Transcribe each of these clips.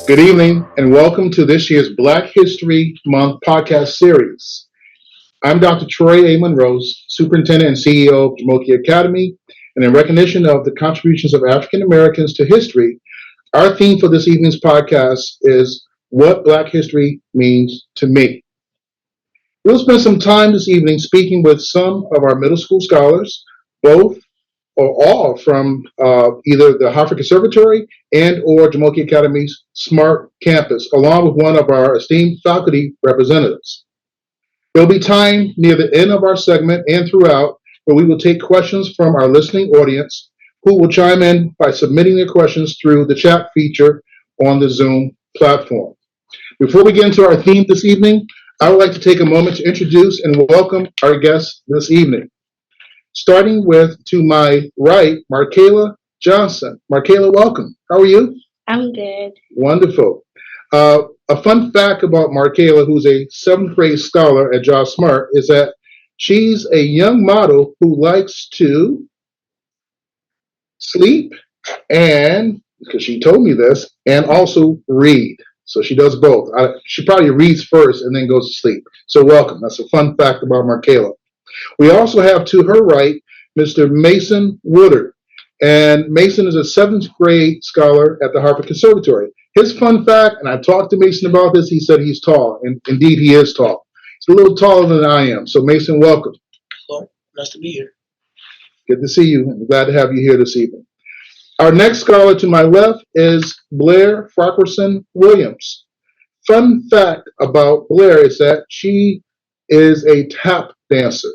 Good evening, and welcome to this year's Black History Month podcast series. I'm Dr. Troy A. Monroe, Superintendent and CEO of Jamoke Academy, and in recognition of the contributions of African Americans to history, our theme for this evening's podcast is What Black History Means to Me. We'll spend some time this evening speaking with some of our middle school scholars, both or all from either the Hartford Conservatory and or Jamoke Academy's Smart Campus, along with one of our esteemed faculty representatives. There'll be time near the end of our segment and throughout where we will take questions from our listening audience who will chime in by submitting their questions through the chat feature on the Zoom platform. Before we get into our theme this evening, I would like to take a moment to introduce and welcome our guests this evening. Starting with, to my right, Markayla Johnson. Markayla, welcome. How are you? I'm good. Wonderful. A fun fact about Markayla, who's a 7th grade scholar at Josh Smart, is that she's a young model who likes to sleep and, because she told me this, and also read. So she does both. She probably reads first and then goes to sleep. So welcome. That's a fun fact about Markayla. We also have to her right, Mr. Mason Woodard. And Mason is a 7th grade scholar at the Hartford Conservatory. His fun fact, and I talked to Mason about this, he said he's tall, and indeed he is tall. He's a little taller than I am. So Mason, welcome. Hello, nice to be here. Good to see you. I'm glad to have you here this evening. Our next scholar to my left is Blair Farquharson Williams. Fun fact about Blair is that she is a tap dancer.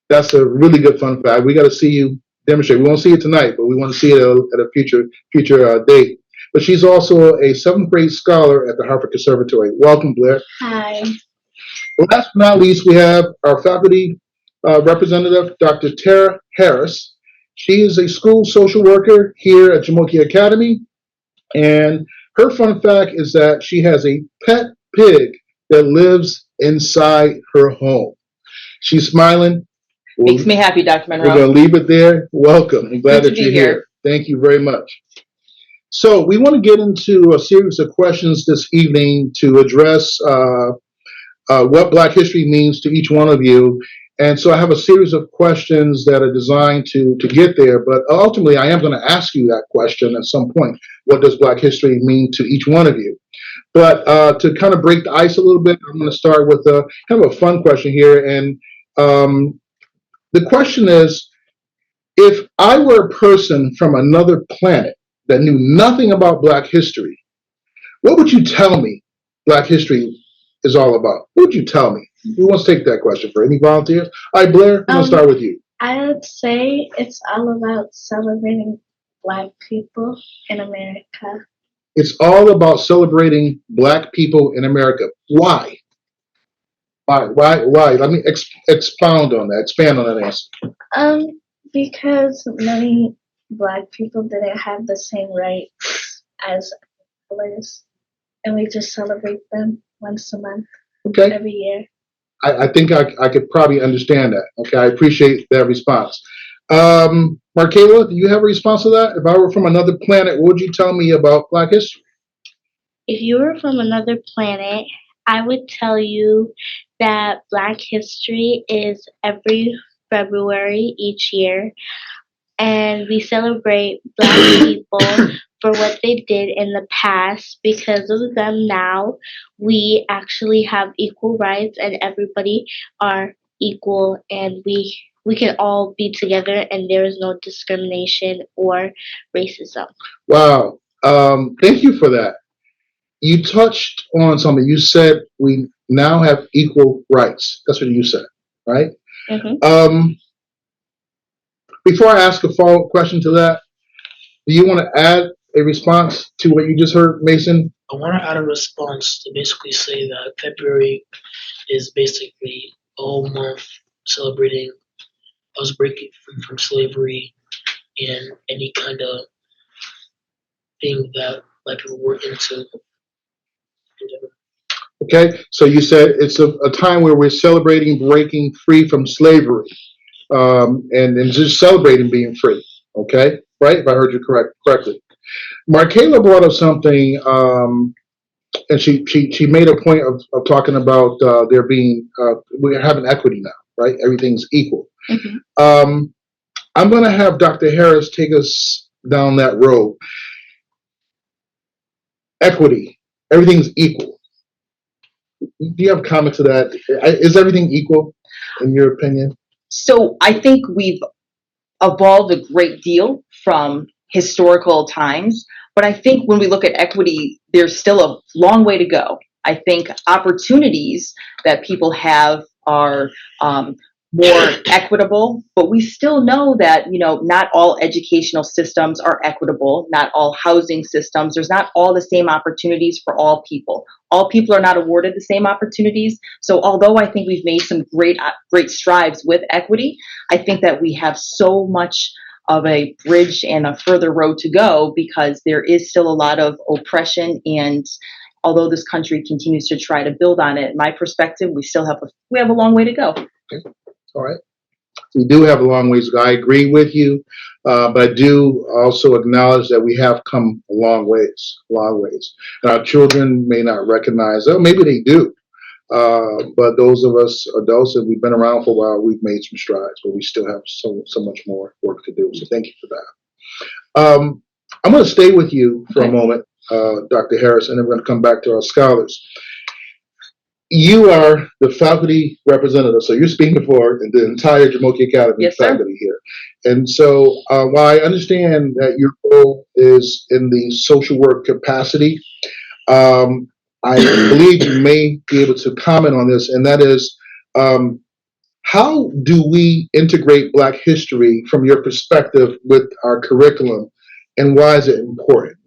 That's a really good fun fact. We got to see you demonstrate. We won't see it tonight, but we want to see it at a future date. But she's also a 7th grade scholar at the Hartford Conservatory. Welcome, Blair. Hi. Last but not least, we have our faculty representative, Dr. Tara Harris. She is a school social worker here at Jamoke Academy, and her fun fact is that she has a pet pig that lives inside her home. She's smiling. Makes me happy, Dr. Monroe. We're going to leave it there. Welcome. I'm glad Good that to you're be here. here. Thank you very much. So we want to get into a series of questions this evening to address what Black history means to each one of you. And so I have a series of questions that are designed to get there. But ultimately, I am going to ask you that question at some point. What does Black history mean to each one of you? But to kind of break the ice a little bit, I'm going to start with kind of a fun question here. And the question is, if I were a person from another planet that knew nothing about Black history, what would you tell me Black history is all about? What would you tell me? Who wants to take that question for any volunteers? All right, Blair, I'm going to start with you. I would say it's all about celebrating Black people in America. It's all about celebrating Black people in America. Why? Why? Let me expand on that answer. Because many Black people didn't have the same rights as others, and we just celebrate them once a month, Okay. every year. I think I could probably understand that. Okay, I appreciate that response. Markayla, do you have a response to that? If I were from another planet, what would you tell me about Black history? If you were from another planet, I would tell you that Black history is every February each year, and we celebrate Black people for what they did in the past. Because of them now, we actually have equal rights, and everybody are equal, and we can all be together, and there is no discrimination or racism. Wow. Thank you for that. You touched on something. You said we now have equal rights. That's what you said, right? Mm-hmm. Before I ask a follow-up question to that, do you want to add a response to what you just heard, Mason? I want to add a response to basically say that February is basically a whole month celebrating us breaking free from slavery and any kind of thing that Black people were into. Okay, so you said it's a time where we're celebrating breaking free from slavery, and just celebrating being free. Okay, right? If I heard you correctly. Markela brought up something, and she made a point of talking about there being we're having equity now, right? Everything's equal. Mhm. I'm going to have Dr. Harris take us down that road. Equity, everything's equal. Do you have a comment to that? Is everything equal, in your opinion? So I think we've evolved a great deal from historical times, but I think when we look at equity, there's still a long way to go. I think opportunities that people have are more equitable, but we still know that not all educational systems are equitable, not all housing systems. There's not all the same opportunities for all people. All people are not awarded the same opportunities. So although I think we've made some great strides with equity, I think that we have so much of a bridge and a further road to go because there is still a lot of oppression, and although this country continues to try to build on it, in my perspective, we have a long way to go. All right. We do have a long ways to go. I agree with you, but I do also acknowledge that we have come a long ways, And our children may not recognize, oh, maybe they do. But those of us adults that we've been around for a while, we've made some strides, but we still have so much more work to do. So thank you for that. I'm going to stay with you for a moment, Dr. Harris, and then we're going to come back to our scholars. You are the faculty representative, so you're speaking for the entire Jamoke Academy Yes, sir. faculty here. And so while I understand that your role is in the social work capacity, I believe you may be able to comment on this, and that is, how do we integrate Black history from your perspective with our curriculum, and why is it important?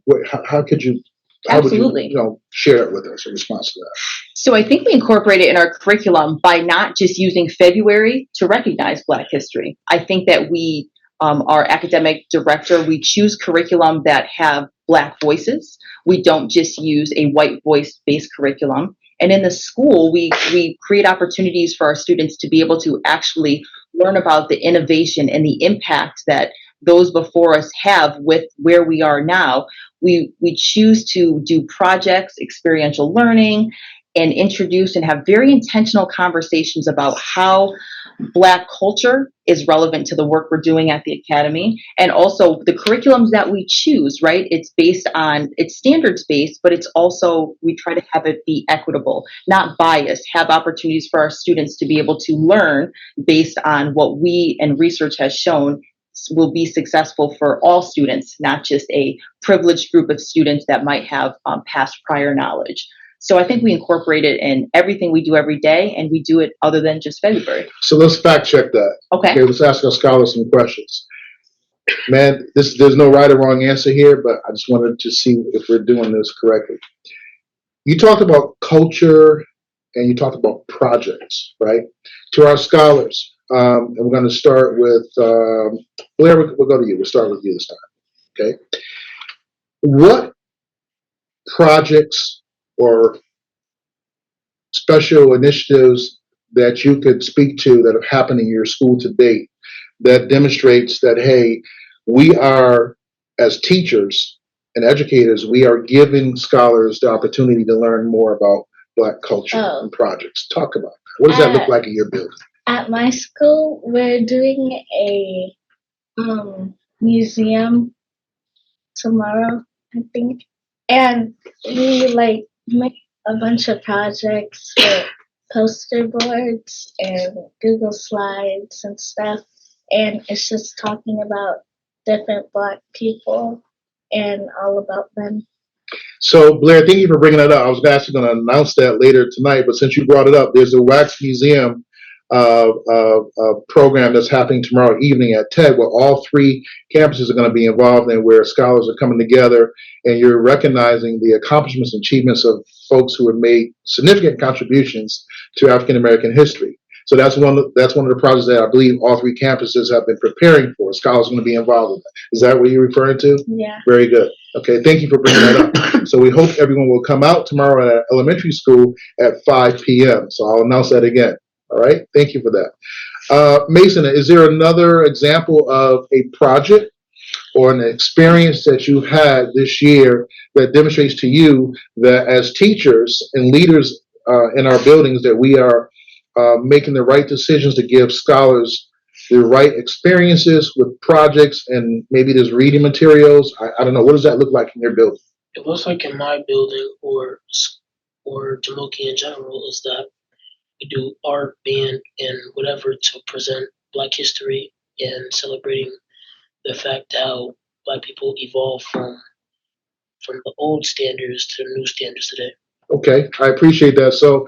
How would you Absolutely. share it with us in response to that? So I think we incorporate it in our curriculum by not just using February to recognize Black history. I think that we, our academic director, we choose curriculum that have Black voices. We don't just use a white voice-based curriculum. And in the school, we create opportunities for our students to be able to actually learn about the innovation and the impact that those before us have with where we are now. We choose to do projects, experiential learning, and introduce and have very intentional conversations about how Black culture is relevant to the work we're doing at the Academy, and also the curriculums that we choose, right? It's standards based, but it's also, we try to have it be equitable, not biased, have opportunities for our students to be able to learn based on what we and research has shown will be successful for all students, not just a privileged group of students that might have past prior knowledge. So I think we incorporate it in everything we do every day, and we do it other than just February. So let's fact check that. Okay. Let's ask our scholars some questions. Man, there's no right or wrong answer here, but I just wanted to see if we're doing this correctly. You talked about culture and you talked about projects, right? To our scholars, and we're going to start with Blair. We'll go to you. We'll start with you this time. Okay. What projects or special initiatives that you could speak to that have happened in your school to date that demonstrates that, hey, we are, as teachers and educators, we are giving scholars the opportunity to learn more about Black culture and projects. Talk about that. What does that look like in your building? At my school, we're doing a museum tomorrow, I think. And we make a bunch of projects with poster boards and Google Slides and stuff. And it's just talking about different Black people and all about them. So, Blair, thank you for bringing that up. I was actually going to announce that later tonight, but since you brought it up, there's a wax museum program that's happening tomorrow evening at TED, where all three campuses are going to be involved and where scholars are coming together, and you're recognizing the accomplishments and achievements of folks who have made significant contributions to African American history. So that's one of the projects that I believe all three campuses have been preparing for. Scholars are going to be involved with that. Is that what you're referring to? Yeah. Very good. Okay, thank you for bringing that up. So we hope everyone will come out tomorrow at elementary school at 5 p.m. So I'll announce that again. All right, thank you for that. Mason, is there another example of a project or an experience that you've had this year that demonstrates to you that as teachers and leaders in our buildings that we are making the right decisions to give scholars the right experiences with projects and maybe there's reading materials. I don't know. What does that look like in your building? It looks like in my building or Jamoki in general is that we do art, band, and whatever to present Black history and celebrating the fact how Black people evolve from the old standards to the new standards today. Okay, I appreciate that. So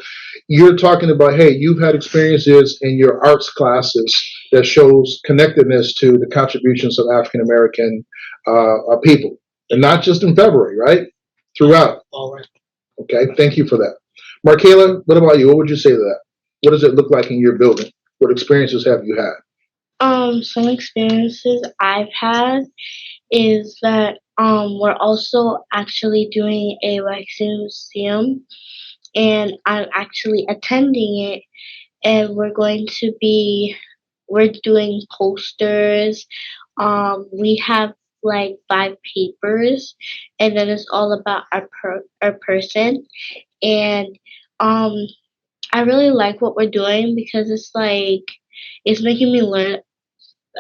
you're talking about, hey, you've had experiences in your arts classes that shows connectedness to the contributions of African American people, and not just in February, right? Throughout. All right. Okay, thank you for that. Markayla, what about you? What would you say to that? What does it look like in your building? What experiences have you had? Some experiences I've had is that we're also actually doing a wax museum, and I'm actually attending it, and we're doing posters. We have like 5 papers, and then it's all about our person, and um I really like what we're doing because it's making me learn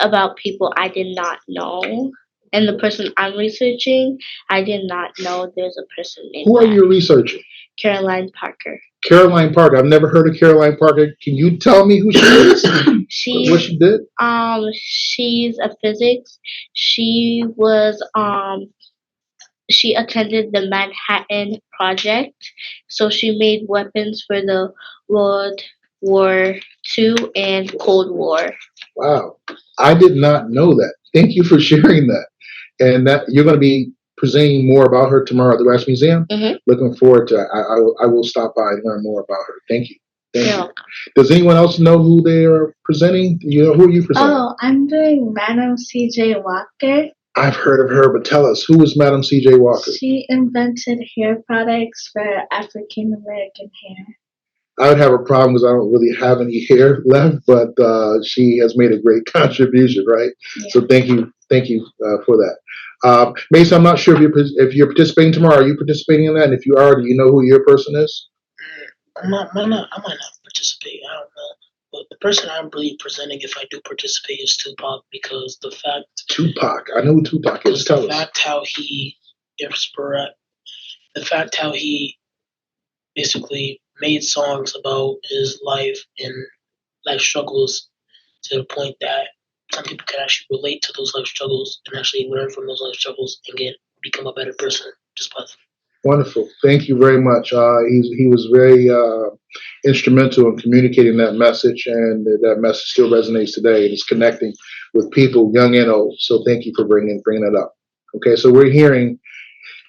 about people I did not know. And the person I'm researching, I did not know there's a person named Who are that. you researching? Caroline Parker. Caroline Parker. I've never heard of Caroline Parker. Can you tell me who she is? What She she did? she's a physics. She attended the Manhattan Project, so she made weapons for the World War II and Cold War. Wow, I did not know that. Thank you for sharing that. And that you're going to be presenting more about her tomorrow at the Wax Museum. Mhm. Looking forward to it. I will stop by and learn more about her. Thank you. Thank You're you. welcome. Does anyone else know who they are presenting? You know, who are you presenting? Oh, I'm doing Madam C.J. Walker. I've heard of her, but tell us, who is Madam C.J. Walker? She invented hair products for African American hair. I would have a problem because I don't really have any hair left, but she has made a great contribution, right? Yeah. So thank you for that. Mason, I'm not sure if you're participating tomorrow. Are you participating in that? And if you are, do you know who your person is? I might not participate. I don't know. But the person I'm really presenting, if I do participate, is Tupac because Tupac. I know who Tupac is. Tell us. The fact how he basically made songs about his life and life struggles to the point that some people can actually relate to those life struggles and actually learn from those life struggles and become a better person just by them. Wonderful. Thank you very much. He was very instrumental in communicating that message, and that message still resonates today. And it's connecting with people, young and old. So thank you for bringing that up. Okay, so we're hearing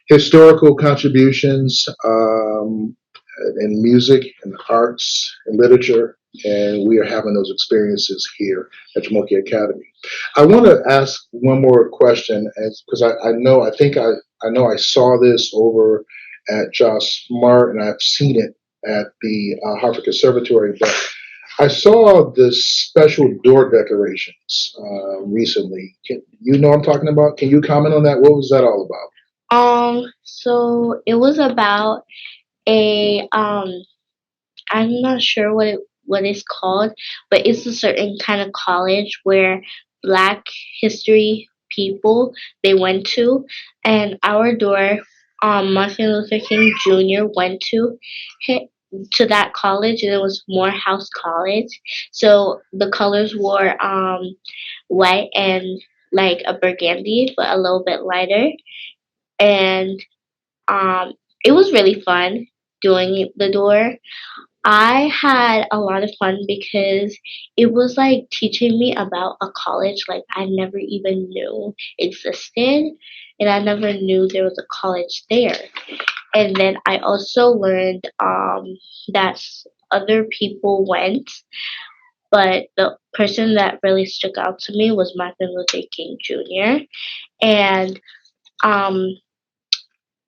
historical contributions in music and arts and literature, and we are having those experiences here at Jamoki Academy. I want to ask one more question, because I know I saw this over at Josh Smart, and I've seen it at the Hartford Conservatory, but I saw the special door decorations recently. You know what I'm talking about? Can you comment on that? What was that all about? So it was about a I'm not sure what it's called, but it's a certain kind of college where Black history people they went to, and our door, Martin Luther King Jr. went to that college, and it was Morehouse College. So the colors were white and like a burgundy, but a little bit lighter, and um, it was really fun doing the door. I had a lot of fun because it was like teaching me about a college like I never even knew existed, and I never knew there was a college there. And then I also learned that other people went, but the person that really stuck out to me was Martin Luther King Jr. And um,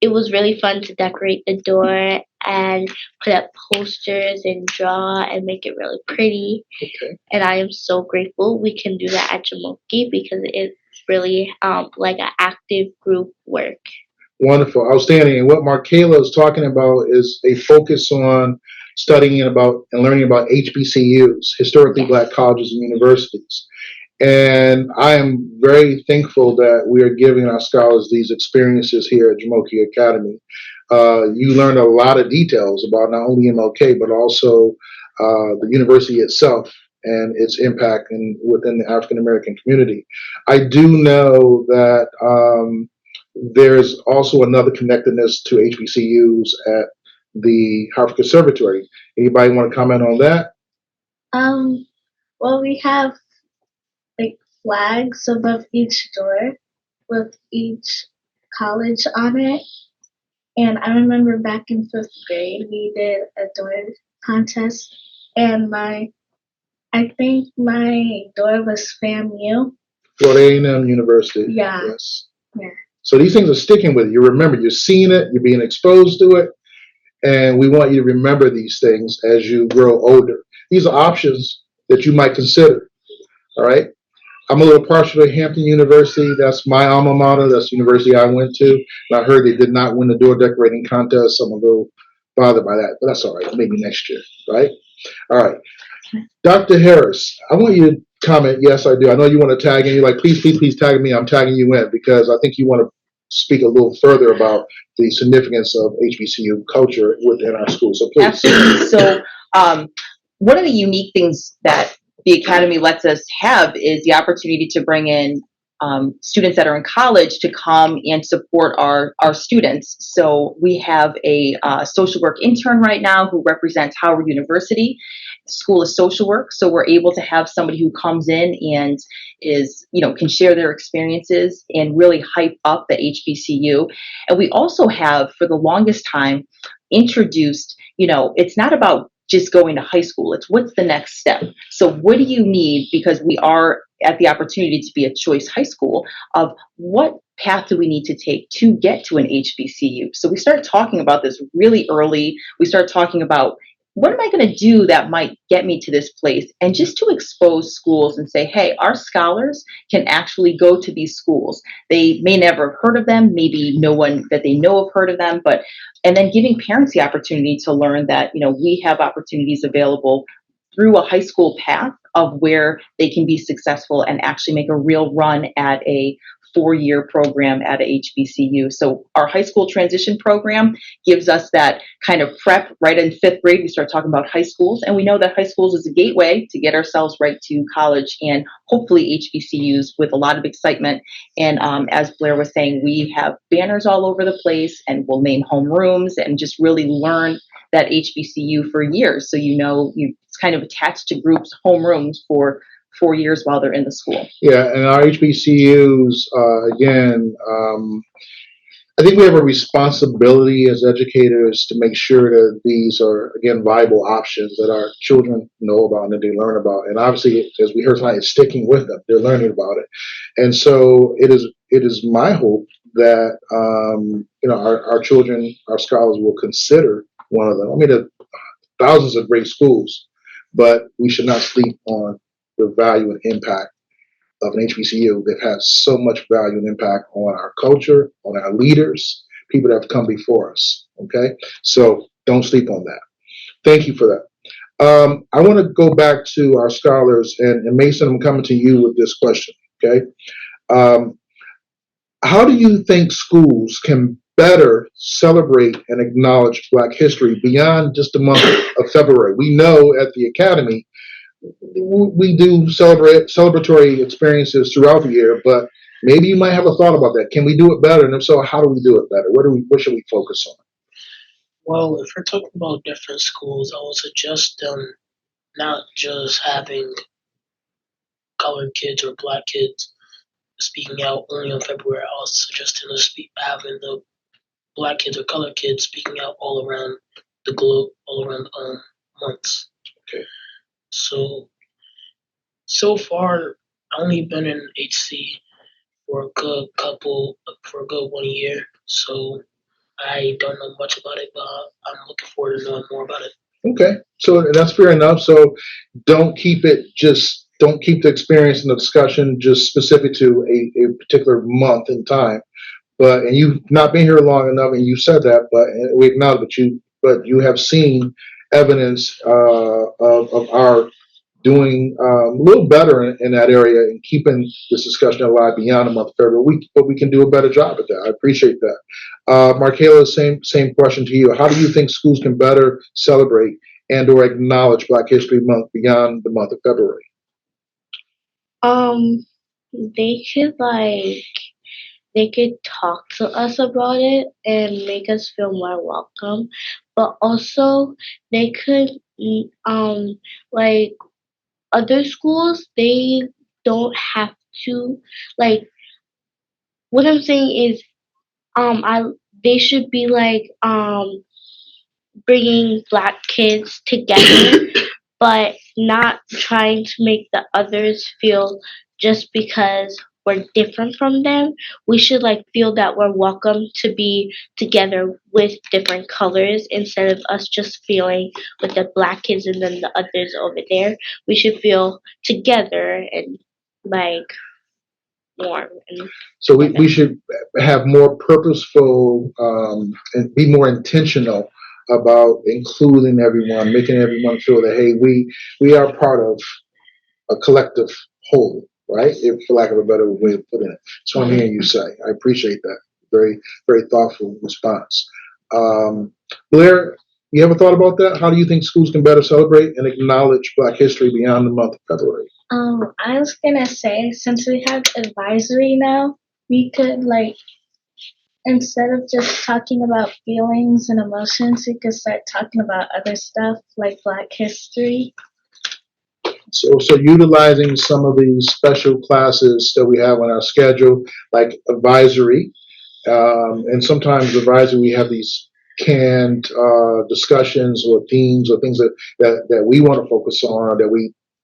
it was really fun to decorate the door and put up posters and draw and make it really pretty. Okay. And I am so grateful we can do that at Jamoki because really like an active group work. Wonderful, outstanding. And what Markayla is talking about is a focus on studying about and learning about HBCUs, historically black colleges and universities. And I am very thankful that we are giving our scholars these experiences here at Jamoke Academy. You learn a lot of details about not only MLK, but also the university itself and its impact within the African American community. I do know that there's also another connectedness to HBCUs at the Harvard Conservatory. Anybody want to comment on that? Um, well, we have like flags above each door with each college on it. And I remember back in fifth grade, we did a door contest, and I think my door was FAMU. Florida A&M University. Yeah. Yes. Yeah. So these things are sticking with you. You remember, you're seeing it, you're being exposed to it, and we want you to remember these things as you grow older. These are options that you might consider. All right. I'm a little partial to Hampton University. That's my alma mater. That's the university I went to. And I heard they did not win the door decorating contest. So I'm a little bothered by that, but that's all right. Maybe next year, right? All right. Dr. Harris, I want you to comment. Yes, I do. I know you want to tag in. You're like, please, please, please tag me. I'm tagging you in because I think you want to speak a little further about the significance of HBCU culture within our schools. So please. Absolutely. So, one of the unique things that the Academy lets us have is the opportunity to bring in students that are in college to come and support our students. So we have a social work intern right now who represents Howard University School of Social Work. So we're able to have somebody who comes in and is, can share their experiences and really hype up the HBCU. And we also have, for the longest time, introduced, it's not about just going to high school. It's what's the next step. So what do you need? Because we are at the opportunity to be a choice high school of what path do we need to take to get to an HBCU. So we start talking about this really early. We start talking about what am I going to do that might get me to this place? And just to expose schools and say, hey, our scholars can actually go to these schools. They may never have heard of them. Maybe no one that they know have heard of them, and then giving parents the opportunity to learn that, we have opportunities available through a high school path of where they can be successful and actually make a real run at a 4-year program at a HBCU. So our high school transition program gives us that kind of prep right in 5th grade. We start talking about high schools, and we know that high schools is a gateway to get ourselves right to college and hopefully HBCUs with a lot of excitement. And as Blair was saying, we have banners all over the place, and we'll name homerooms and just really learn that HBCU for years. So it's kind of attached to groups' homerooms for 4 years while they're in the school. Yeah, and our HBCUs, again, I think we have a responsibility as educators to make sure that these are, again, viable options that our children know about and that they learn about. And obviously, as we heard tonight, it's sticking with them. They're learning about it. And so it is my hope that, our children, our scholars will consider one of them. I mean, there are thousands of great schools, but we should not sleep on the value and impact of an HBCU. They've had so much value and impact on our culture, on our leaders, people that have come before us. Okay, so don't sleep on that. Thank you for that. I want to go back to our scholars, and Mason, I'm coming to you with this question. Okay, how do you think schools can better celebrate and acknowledge Black history beyond just the month of February? We know at the Academy we do celebratory experiences throughout the year, but maybe you might have a thought about that. Can we do it better? And if so, how do we do it better? What should we focus on? Well, if we're talking about different schools, I would suggest them not just having colored kids or black kids speaking out only on February. I was suggesting having the black kids or colored kids speaking out all around the globe, all around months. Okay. So far, I only been in HC for a good 1 year. So I don't know much about it, but I'm looking forward to knowing more about it. Okay, so that's fair enough. So don't keep it just don't keep the experience and the discussion just specific to a particular month in time. But and you've not been here long enough, and you said that, but and we acknowledge, but you have seen evidence of our doing a little better in that area and keeping this discussion alive beyond the month of February. But we can do a better job at that. I appreciate that. Markayla, same question to you. How do you think schools can better celebrate and or acknowledge Black History Month beyond the month of February? Um, they could they could talk to us about it and make us feel more welcome, but also they could like other schools, they don't have to like what I'm saying is I they should be bringing black kids together but not trying to make the others feel just because we're different from them. We should feel that we're welcome to be together with different colors instead of us just feeling with the black kids and then the others over there. We should feel together and like warm and So we should have more purposeful and be more intentional about including everyone, making everyone feel that hey, we are part of a collective whole, right? If, for lack of a better way of putting it. That's what I'm hearing you say. I appreciate that. Very, very thoughtful response. Blair, you ever thought about that? How do you think schools can better celebrate and acknowledge Black history beyond the month of February? I was gonna say, since we have advisory now, we could instead of just talking about feelings and emotions, we could start talking about other stuff like Black history. So utilizing some of these special classes that we have on our schedule, like advisory, and sometimes advisory we have these canned discussions or themes or things that we want to focus on,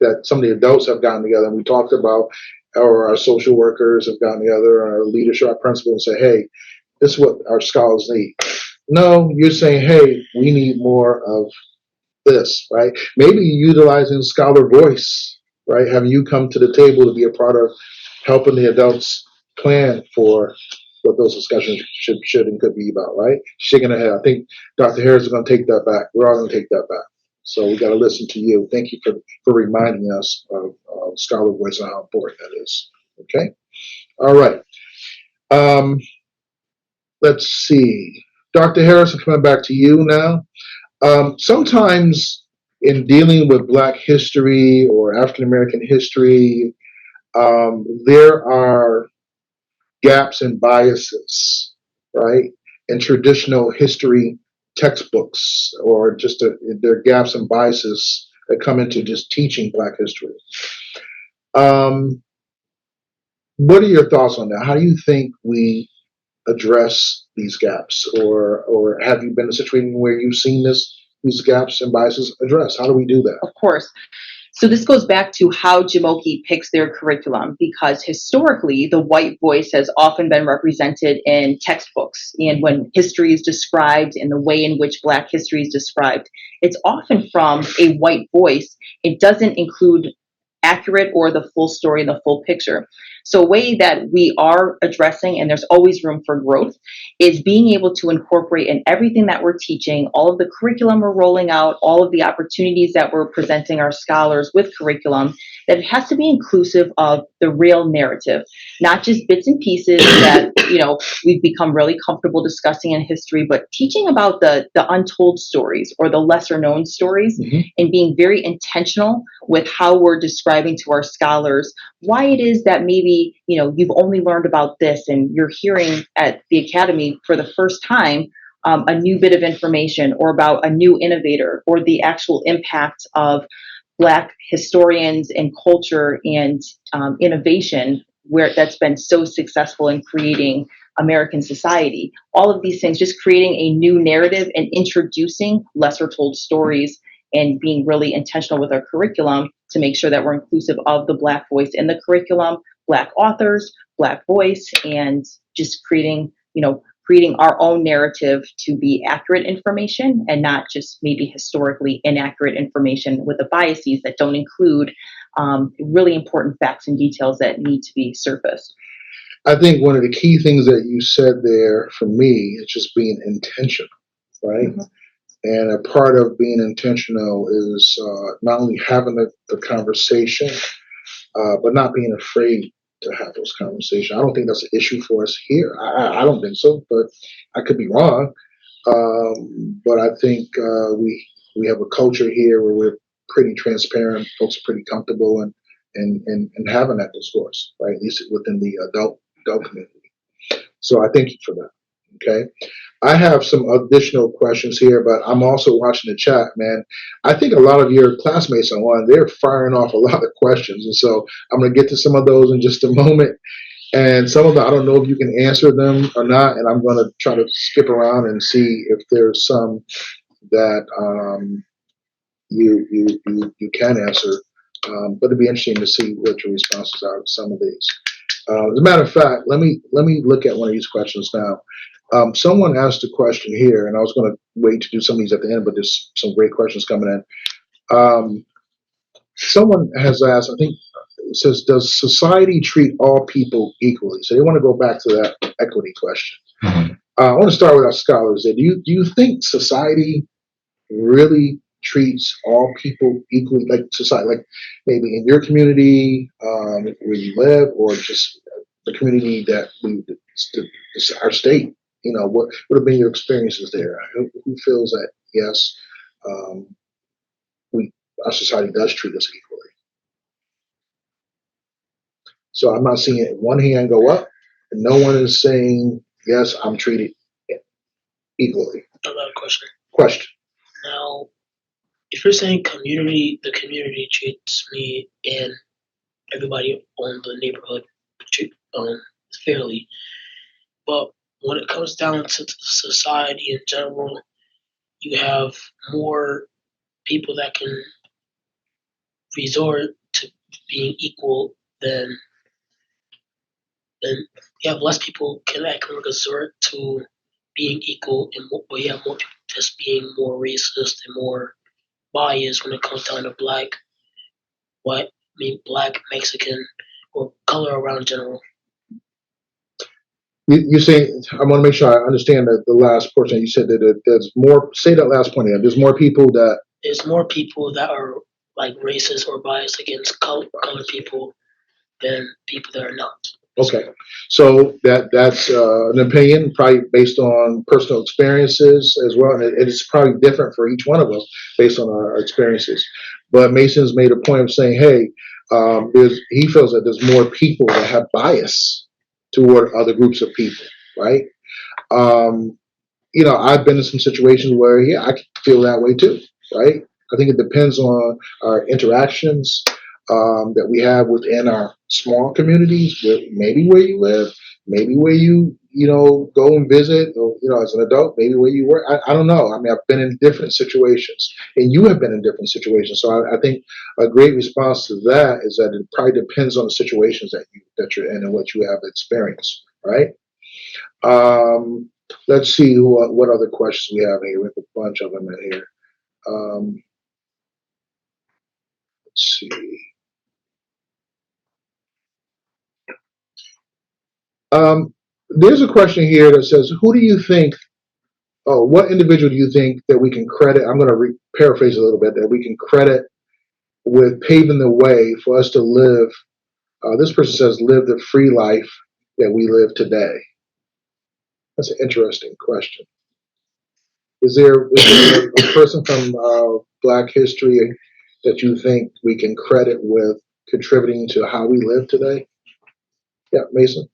that some of the adults have gotten together and we talked about, or our social workers have gotten together, our leadership, our principals, and say, hey, this is what our scholars need. No, you're saying, hey, we need more of this, right? Maybe utilizing scholar voice, right? Having you come to the table to be a part of helping the adults plan for what those discussions should and could be about, right? Shaking her head. I think Dr. Harris is going to take that back. We're all going to take that back. So we got to listen to you. Thank you for reminding us of scholar voice and how important that is. Okay. All right. Let's see. Dr. Harris, I'm coming back to you now. Sometimes in dealing with Black history or African American history, there are gaps and biases, right? In traditional history textbooks, or just there are gaps and biases that come into just teaching Black history. What are your thoughts on that? How do you think we address these gaps, or have you been in a situation where you've seen these gaps and biases addressed? How do we do that? Of course. So this goes back to how Jamoke picks their curriculum, because historically the white voice has often been represented in textbooks, and when history is described and the way in which Black history is described, it's often from a white voice. It doesn't include accurate or the full story and the full picture. So a way that we are addressing, and there's always room for growth, is being able to incorporate in everything that we're teaching, all of the curriculum we're rolling out, all of the opportunities that we're presenting our scholars with curriculum, that it has to be inclusive of the real narrative, not just bits and pieces that, we've become really comfortable discussing in history, but teaching about the untold stories or the lesser known stories, and being very intentional with how we're describing to our scholars why it is that maybe, you've only learned about this and you're hearing at the academy for the first time a new bit of information or about a new innovator or the actual impact of Black historians and culture and innovation, where that's been so successful in creating American society. All of these things, just creating a new narrative and introducing lesser told stories, and being really intentional with our curriculum to make sure that we're inclusive of the Black voice in the curriculum, Black authors, Black voice, and just creating, creating our own narrative to be accurate information and not just maybe historically inaccurate information with the biases that don't include really important facts and details that need to be surfaced. I think one of the key things that you said there for me is just being intentional, right? Mhm. And a part of being intentional is not only having the conversation, but not being afraid to have those conversations. I don't think that's an issue for us here. I don't think so, but I could be wrong. But I think we have a culture here where we're pretty transparent. Folks are pretty comfortable and having that discourse, right? At least within the adult community. So I thank you for that. Okay. I have some additional questions here, but I'm also watching the chat, man. I think a lot of your classmates are on, they're firing off a lot of questions. And so I'm going to get to some of those in just a moment. And some of them, I don't know if you can answer them or not. And I'm going to try to skip around and see if there's some that you can answer. But it'd be interesting to see what your responses are to some of these. As a matter of fact, let me look at one of these questions now. Someone asked a question here, and I was going to wait to do some of these at the end, but there's some great questions coming in. Someone has asked, I think, it says, does society treat all people equally? So they want to go back to that equity question. I want to start with our scholars. Do you think society really treats all people equally, like society, like maybe in your community where you live, or just the community that our state? You know, what have been your experiences there? Who feels that yes, our society does treat us equally? So I'm not seeing one hand go up, and no one is saying yes, I'm treated equally. Another question. Question. Now, if you're saying community, the community treats me and everybody on the neighborhood fairly, but when it comes down to society in general, you have more people that can resort to being equal than you have less people that can resort to being equal, and but you have more people just being more racist and more biased when it comes down to black, black, Mexican, or color around general. You say, I want to make sure I understand the last portion. You said that there's more, say that last point again. There's more people that. There's more people that are like racist or biased against colored people than people that are not. Okay, so that's an opinion, probably based on personal experiences as well, and it's probably different for each one of us based on our experiences. But Mason's made a point of saying, hey, he feels that there's more people that have bias toward other groups of people, right? You know, I've been in some situations where, yeah, I feel that way too, right? I think it depends on our interactions that we have within our small communities, maybe where you live, maybe where you go and visit, or as an adult, maybe where you work. I don't know. I mean, I've been in different situations, and you have been in different situations. So I think a great response to that is that it probably depends on the situations that you're in and what you have experienced, right? Let's see what other questions we have here. We have a bunch of them in here. Let's see. There's a question here that says, who do you think, what individual do you think that we can credit, I'm going to paraphrase a little bit, that we can credit with paving the way for us to live, this person says, live the free life that we live today? That's an interesting question. Is there a person from Black history that you think we can credit with contributing to how we live today? Yeah, Mason?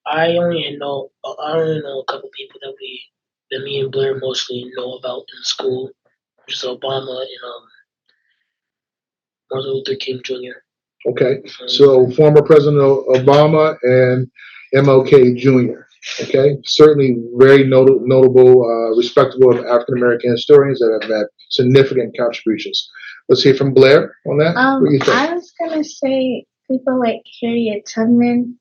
I only know a couple people that me and Blair mostly know about in school, which is Obama and Martin Luther King Jr. Okay, so former President Obama and MLK Jr. Okay, certainly very notable, respectable African American historians that have had significant contributions. Let's hear from Blair on that. What do you think? I was gonna say people like Harriet Tubman,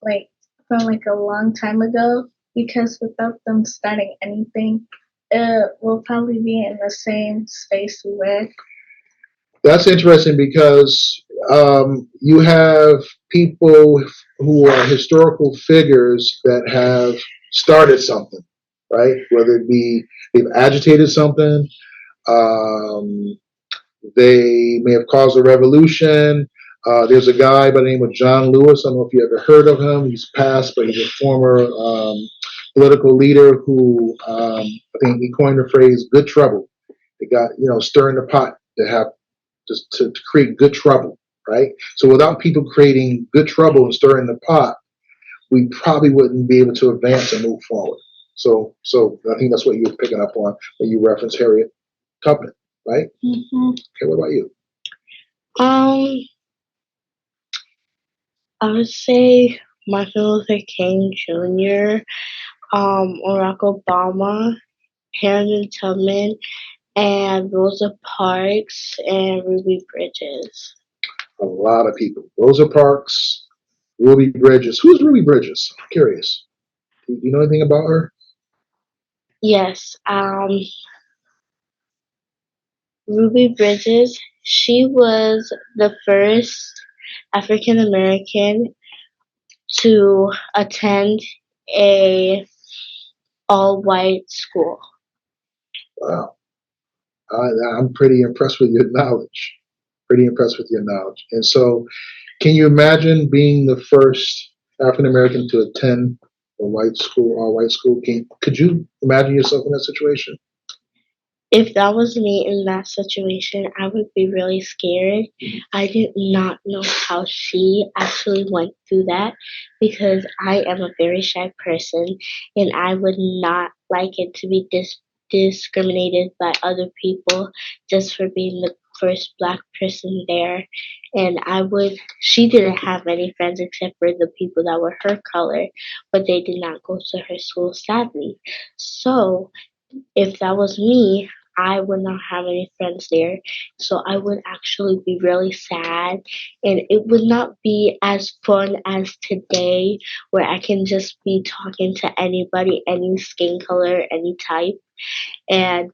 like from like a long time ago, because without them starting anything, it will probably be in the same space we were. That's interesting because you have people who are historical figures that have started something, right? Whether it be they've agitated something, um, they may have caused a revolution. There's a guy by the name of John Lewis. I don't know if you ever heard of him. He's passed, but he's a former political leader who I think he coined the phrase "good trouble." They got stirring the pot to have to create good trouble, right? So without people creating good trouble and stirring the pot, we probably wouldn't be able to advance and move forward. So I think that's what you were picking up on when you referenced Harriet Tubman, right? Mm-hmm. Okay, what about you? I would say Martin Luther King Jr., Barack Obama, Harriet Tubman, and Rosa Parks and Ruby Bridges. A lot of people. Rosa Parks, Ruby Bridges. Who's Ruby Bridges? I'm curious. Do you know anything about her? Yes, Ruby Bridges. She was the first African American to attend a all-white school. Wow. I'm pretty impressed with your knowledge. Pretty impressed with your knowledge. And so, can you imagine being the first African American to attend a white school, all white school? Could you imagine yourself in that situation? If that was me in that situation, I would be really scared. I did not know how she actually went through that because I am a very shy person and I would not like it to be discriminated by other people just for being the first black person there. And she didn't have any friends except for the people that were her color, but they did not go to her school, sadly. So, if that was me, I would not have any friends there. So I would actually be really sad. And it would not be as fun as today, where I can just be talking to anybody, any skin color, any type. And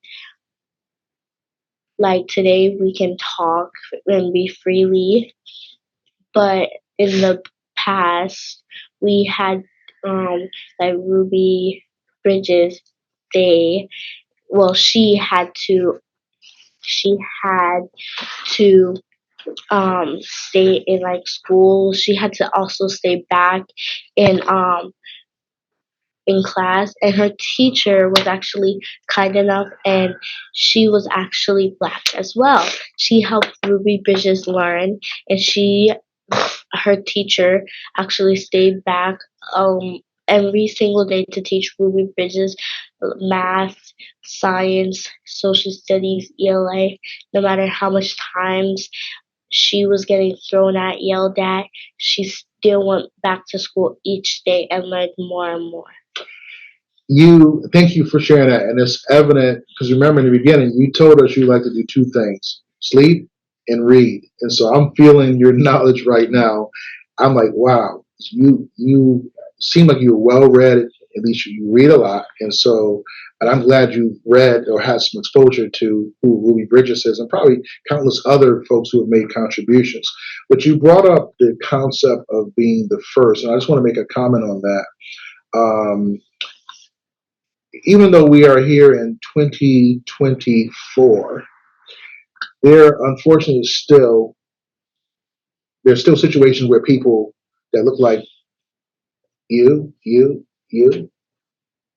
like today, we can talk and be freely. But in the past, we had like Ruby Bridges. They she had to stay in like school. She had to also stay back in um in class, and her teacher was actually kind enough, and she was actually black as well. She helped Ruby Bridges learn, and her teacher actually stayed back every single day to teach Ruby Bridges math, science, social studies, ELA. No matter how much times she was getting thrown at, yelled at, she still went back to school each day and learned more and more. Thank you for sharing that. And it's evident because remember in the beginning, you told us you like to do two things: sleep and read. And so I'm feeling your knowledge right now. I'm like, wow, you seem like you're well read. At least you read a lot. And I'm glad you read or had some exposure to who Ruby Bridges is and probably countless other folks who have made contributions. But you brought up the concept of being the first. And I just want to make a comment on that. Even though we are here in 2024, there unfortunately there's still situations where people that look like you,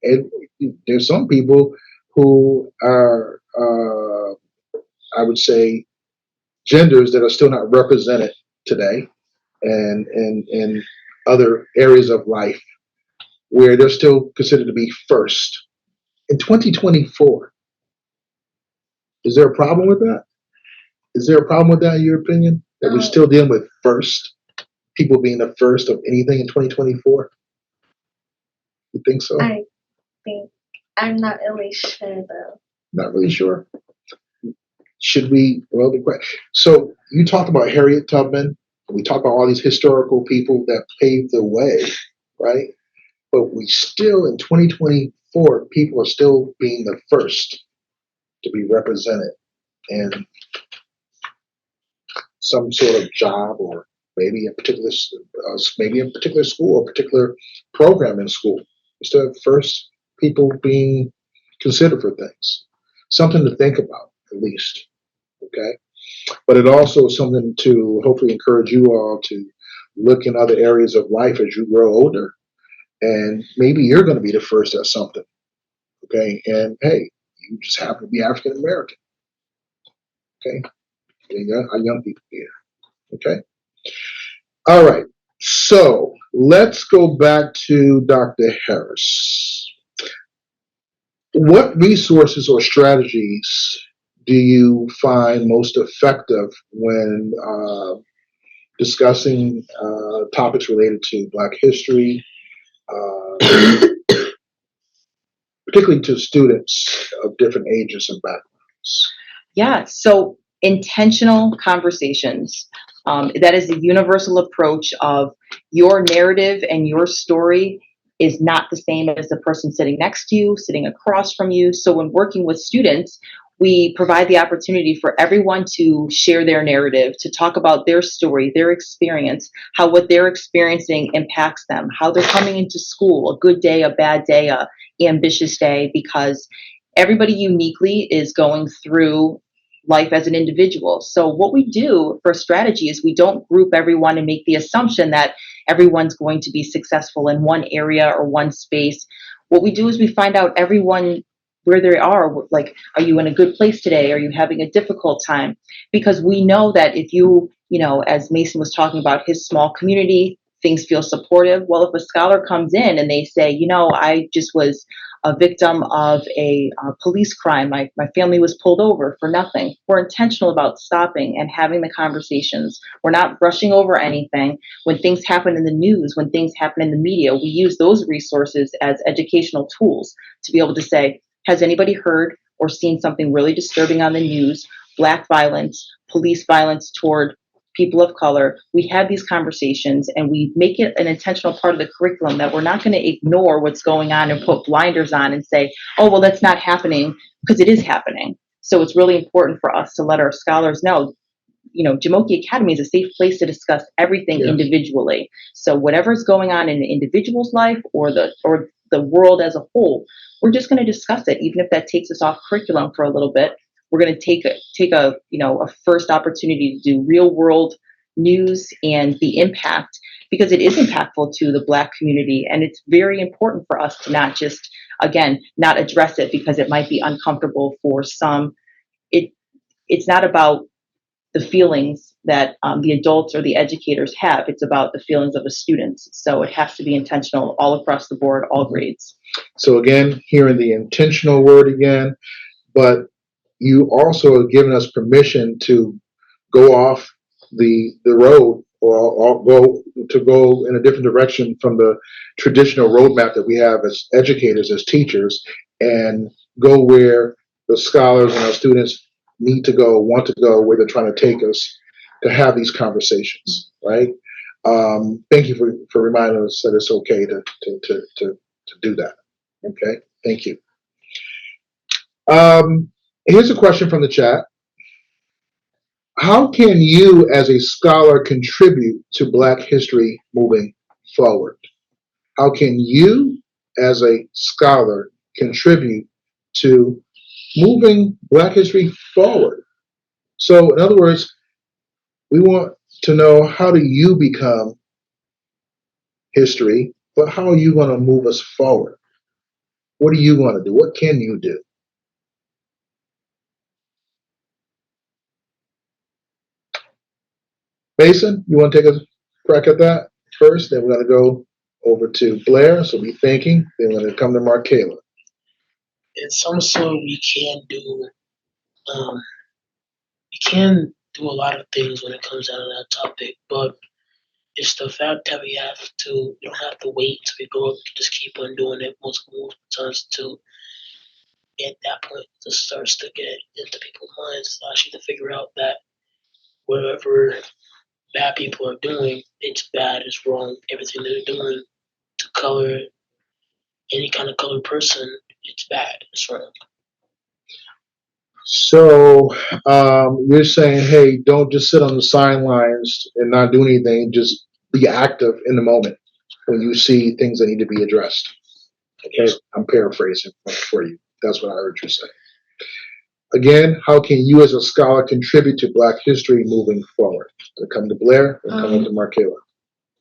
and there's some people who are, I would say, genders that are still not represented today, and in other areas of life where they're still considered to be first. In 2024, is there a problem with that? Is there a problem with that, in your opinion? That we're still dealing with first, people being the first of anything in 2024? You think so? I think I'm not really sure though. Not really sure. Should we? Well, so you talked about Harriet Tubman. We talked about all these historical people that paved the way, right? but we still, in 2024, people are still being the first to be represented in some sort of job, or maybe maybe a particular school or particular program in school. Instead of first people being considered for things, something to think about at least. Okay, but it also is something to hopefully encourage you all to look in other areas of life as you grow older, and maybe you're going to be the first at something. Okay, and hey, you just happen to be African American. Okay, and our young people here. Okay. All right. So let's go back to Dr. Harris. What resources or strategies do you find most effective when discussing topics related to Black history, uh, particularly to students of different ages and backgrounds? Yeah, so intentional conversations. That is the universal approach of your narrative and your story is not the same as the person sitting next to you, sitting across from you. So when working with students, we provide the opportunity for everyone to share their narrative, to talk about their story, their experience, how what they're experiencing impacts them, how they're coming into school, a good day, a bad day, a ambitious day, because everybody uniquely is going through life as an individual. So what we do for strategy is we don't group everyone and make the assumption that everyone's going to be successful in one area or one space. What we do is we find out everyone where they are. Like, are you in a good place today? Are you having a difficult time? Because we know that if as Mason was talking about his small community, things feel supportive. Well, if a scholar comes in and they say, I just was a victim of a police crime. My family was pulled over for nothing. We're intentional about stopping and having the conversations. We're not brushing over anything. When things happen in the news, when things happen in the media, we use those resources as educational tools to be able to say, has anybody heard or seen something really disturbing on the news? Black violence, police violence toward people of color. We have these conversations and we make it an intentional part of the curriculum that we're not going to ignore what's going on and put blinders on and say, oh, well, that's not happening, because it is happening. So it's really important for us to let our scholars know, Jamoki Academy is a safe place to discuss everything individually. So whatever's going on in an individual's life or the world as a whole, we're just going to discuss it, even if that takes us off curriculum for a little bit. We're going to take a first opportunity to do real world news and the impact, because it is impactful to the Black community, and it's very important for us to not just, again, not address it because it might be uncomfortable for some. It's not about the feelings that the adults or the educators have. It's about the feelings of the students. So it has to be intentional all across the board, all grades. So again, hearing the intentional word again, but you also have given us permission to go off the road, or go in a different direction from the traditional roadmap that we have as educators, as teachers, and go where the scholars and our students need to go, want to go, where they're trying to take us to have these conversations, right? Thank you for reminding us that it's okay to do that. Okay, thank you. Here's a question from the chat. How can you as a scholar contribute to Black history moving forward? How can you as a scholar contribute to moving Black history forward? So in other words, we want to know, how do you become history, but how are you going to move us forward? What do you want to do? What can you do? Mason, you want to take a crack at that first? Then we're going to go over to Blair, so be thinking. Then we're going to come to Markayla. In some sort, we can do a lot of things when it comes down to that topic, but it's the fact that we don't have to wait till we grow up to just keep on doing it multiple times to at that point it starts to get into people's minds, actually to figure out that whatever bad people are doing, it's bad, it's wrong. Everything they're doing to color any kind of colored person, it's bad. It's wrong. So you're saying, hey, don't just sit on the sidelines and not do anything. Just be active in the moment when you see things that need to be addressed. Okay, I'm paraphrasing for you. That's what I heard you say. Again, how can you as a scholar contribute to Black history moving forward? To come to Blair and come to Markela.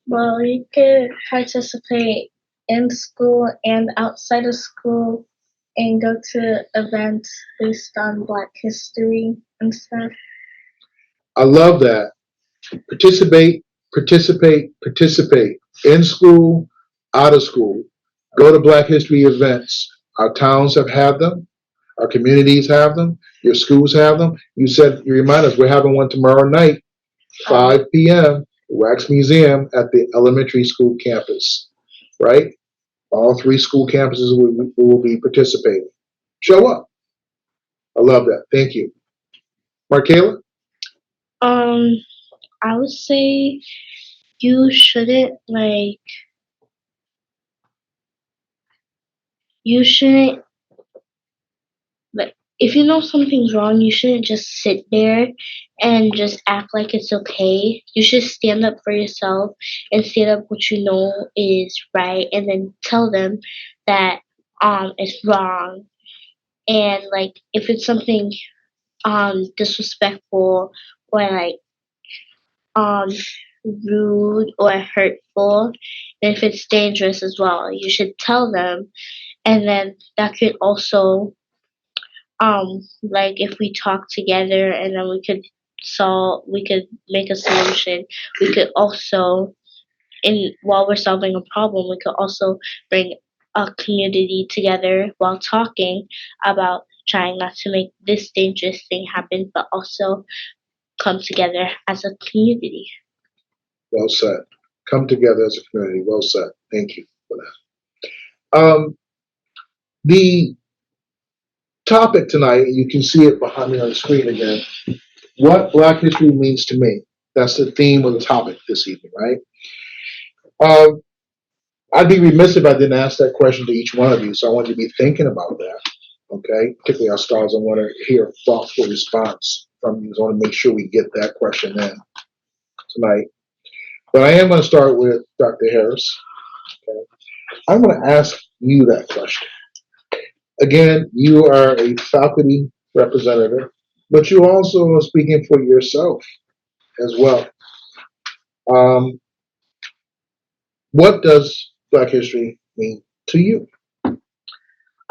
Well, you could participate in school and outside of school and go to events based on Black history and stuff. I love that. Participate, participate, participate in school, out of school. Go to Black history events. Our towns have had them. Our communities have them. Your schools have them. You remind us we're having one tomorrow night, 5 p.m. Wax Museum at the elementary school campus, right? All 3 school campuses will be participating. Show up. I love that. Thank you. Markela? Um, I would say you shouldn't you shouldn't like if you know something's wrong, you shouldn't just sit there and just act like it's okay. You should stand up for yourself and stand up what you know is right, and then tell them that it's wrong. And like if it's something disrespectful or um rude or hurtful, and if it's dangerous as well, you should tell them. And then that could also like if we talk together and then we could make a solution. We could also, in while we're solving a problem, we could also bring a community together while talking about trying not to make this dangerous thing happen, but also come together as a community. Well said. Come together as a community. Well said. Thank you for that. The topic tonight, you can see it behind me on the screen again. What Black history means to me. That's the theme of the topic this evening, right? I'd be remiss if I didn't ask that question to each one of you, so I want you to be thinking about that, okay? Particularly our scholars, I want to hear a thoughtful response from you. So I want to make sure we get that question in tonight. But I am going to start with Dr. Harris. Okay? I'm going to ask you that question. Again, you are a faculty representative, but you also are speaking for yourself as well. What does Black history mean to you? I'm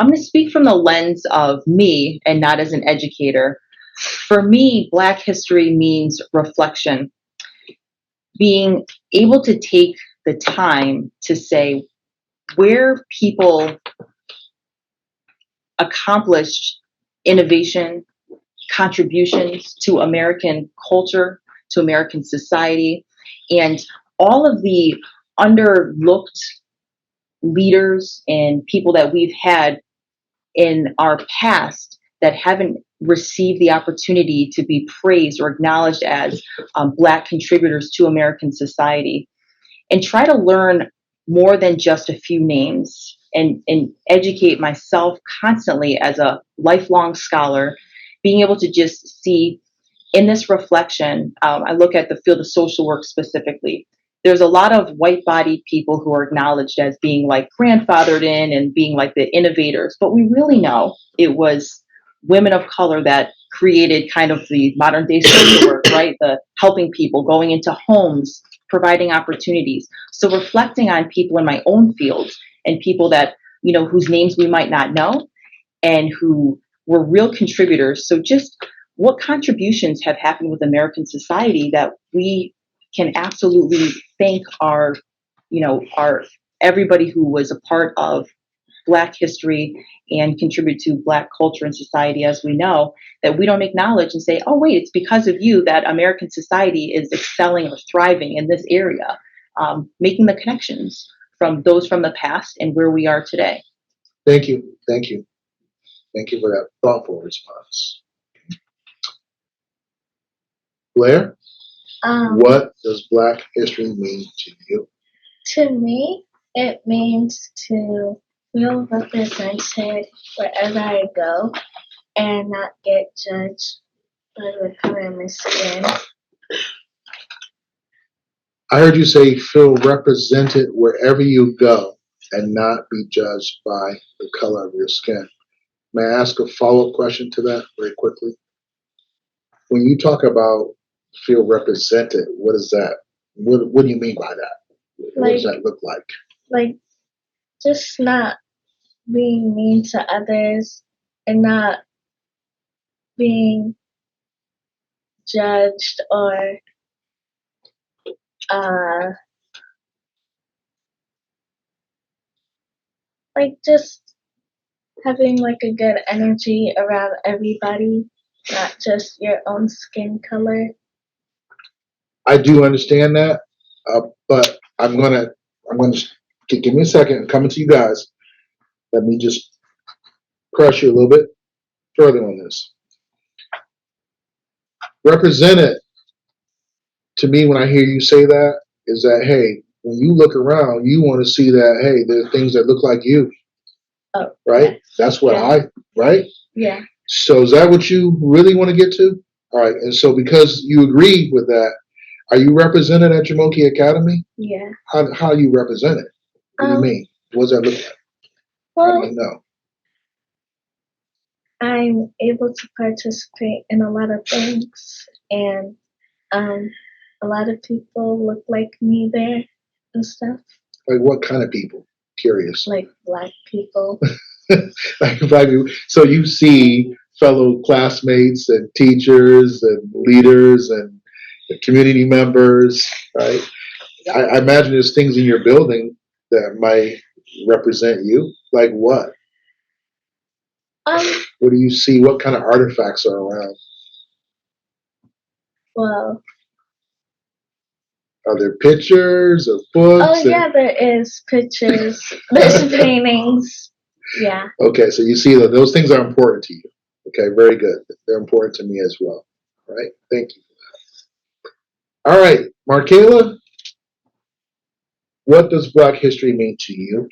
going to speak from the lens of me and not as an educator. For me, Black history means reflection, being able to take the time to say where people accomplished innovation, contributions to American culture, to American society, and all of the underlooked leaders and people that we've had in our past that haven't received the opportunity to be praised or acknowledged as Black contributors to American society, and try to learn more than just a few names, and educate myself constantly as a lifelong scholar, being able to just see in this reflection. I look at the field of social work specifically. There's a lot of white-bodied people who are acknowledged as being like grandfathered in and being like the innovators, but we really know it was women of color that created kind of the modern day social work, right? The helping people, going into homes, providing opportunities. So reflecting on people in my own field and people that, you know, whose names we might not know and who were real contributors. So just what contributions have happened with American society that we can absolutely thank our, you know, our everybody who was a part of Black history and contribute to Black culture and society as we know, that we don't acknowledge and say, oh, wait, it's because of you that American society is excelling or thriving in this area, making the connections from those from the past and where we are today. Thank you. Thank you. Thank you for that thoughtful response. Blair, what does Black history mean to you? To me, it means to feel represented wherever I go and not get judged by the color of my skin. I heard you say feel represented wherever you go and not be judged by the color of your skin. May I ask a follow-up question to that very quickly? When you talk about feel represented, what is that? What do you mean by that? What does that look like? Like, just not being mean to others and not being judged or uh like just having like a good energy around everybody, not just your own skin color. I do understand that, but I'm gonna give me a second. I'm coming to you guys. Let me just press you a little bit further on this. Represented to me when I hear you say that is that hey, when you look around, you want to see that hey, there are things that look like you, Oh, right? yes. That's what Yeah. right? Yeah. So is that what you really want to get to? All right, and so because you agree with that, are you represented at Jamoki Academy? Yeah. How are you represented? What do you mean? What does that look like? How do Well, you know? I'm able to participate in a lot of things, and a lot of people look like me there and stuff, Like what kind of people? Curious. like black people. Like black people. So you see fellow classmates and teachers and leaders and community members, right? I imagine there's things in your building that might represent you. Like what? Um, What do you see? What kind of artifacts are around? well, Are there pictures or oh books? yeah, there is pictures, there's paintings. Yeah. Okay, so you see that those things are important to you. Okay, very good. They're important to me as well. All right, thank you. All right, Markayla, what does Black History mean to you?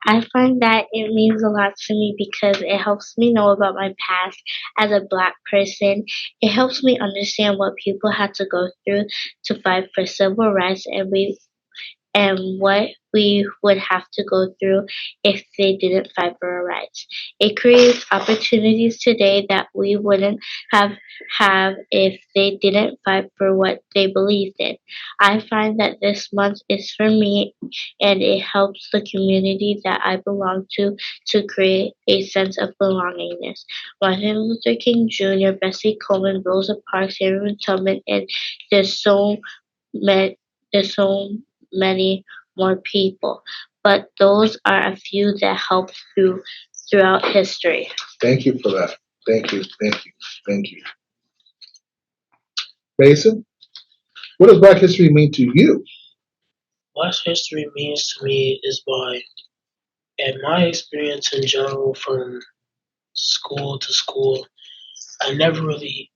I find that it means a lot to me because it helps me know about my past as a black person. It helps me understand what people had to go through to fight for civil rights and what we would have to go through if they didn't fight for our rights. It creates opportunities today that we wouldn't have if they didn't fight for what they believed in. I find that this month is for me and it helps the community that I belong to create a sense of belongingness. Martin Luther King Jr., Bessie Coleman, Rosa Parks, Harriet Tubman, and there's so many there's so many more people, but those are a few that helped throughout history. Thank you for that. Thank you, thank you, thank you. Mason, what does Black History mean to you? What history means to me is by, and my experience in general from school to school, I never really,